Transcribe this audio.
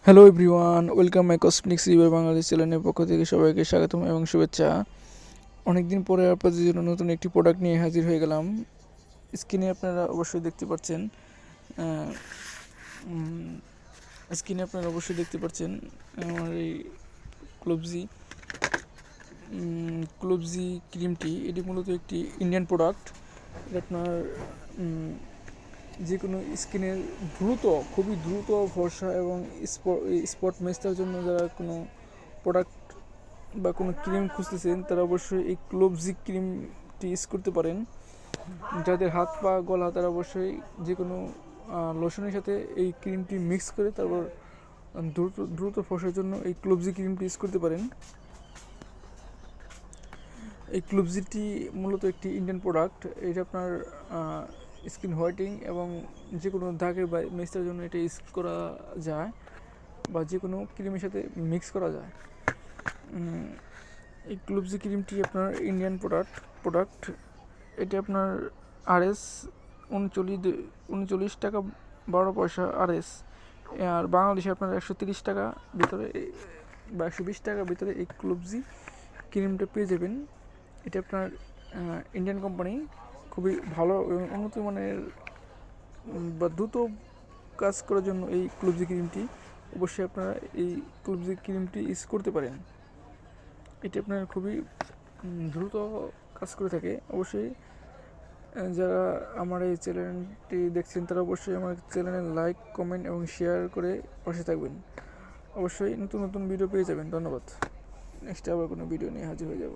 Hello everyone, welcome my cosmetics review Bangladesh চ্যানেলের পক্ষ থেকে সবাইকে স্বাগতম এবং শুভেচ্ছা। অনেকদিন পরে আপনাদের জন্য নতুন একটি প্রোডাক্ট নিয়ে হাজির হয়ে গেলাম। স্ক্রিনে আপনারা অবশ্যই দেখতে পাচ্ছেন আমার এই ক্লোবজি ক্লোবজি ক্রিমটি। এটি মূলত একটি ইন্ডিয়ান প্রোডাক্ট। এটা আপনার যে কোনো স্কিনের খুবই দ্রুত ফর্সা এবং স্পট মেস্তার জন্য যারা কোনো প্রোডাক্ট বা কোনো ক্রিম খুঁজতেছেন তারা অবশ্যই এই ক্লোবজি ক্রিমটি ইউজ করতে পারেন। যাদের হাত পা গলা তারা অবশ্যই যে কোনো লোশনের সাথে এই ক্রিমটি মিক্স করে তারপর দ্রুত ফর্সার জন্য এই ক্লোবজি ক্রিমটি ইউজ করতে পারেন। এই ক্লোবজিটি মূলত একটি ইন্ডিয়ান প্রোডাক্ট। এটা আপনার স্কিন হোয়াইটিং এবং যে কোনো দাগের বা মেস্তার জন্য এটা ইউজ করা যায় বা যে কোনো ক্রিমের সাথে মিক্স করা যায়। এই ক্লোবজি ক্রিমটি আপনার ইন্ডিয়ান প্রোডাক্ট। এটা আপনার আরএস 39 টাকা 12 পয়সা আরএস, আর বাংলাদেশে আপনার 130 টাকা ভিতরে বা 120 টাকার ভিতরে এই ক্লোবজি ক্রিমটা পেয়ে যাবেন। এটা আপনার ইন্ডিয়ান কোম্পানি, খুবই ভালো এবং উন্নত মানের বা দ্রুত কাজ করার জন্য এই ক্লোবজি ক্রিমটি অবশ্যই আপনারা এই ক্লোবজি ক্রিমটি ইউজ করতে পারেন। এটি আপনার খুবই দ্রুত কাজ করে থাকে। অবশ্যই যারা আমার এই চ্যানেলটি দেখছেন তারা অবশ্যই আমার চ্যানেলে লাইক, কমেন্ট এবং শেয়ার করে পাশে থাকবেন। অবশ্যই নতুন নতুন ভিডিও পেয়ে যাবেন। ধন্যবাদ। নেক্সট আবার কোনো ভিডিও নিয়ে হাজির হয়ে যাব।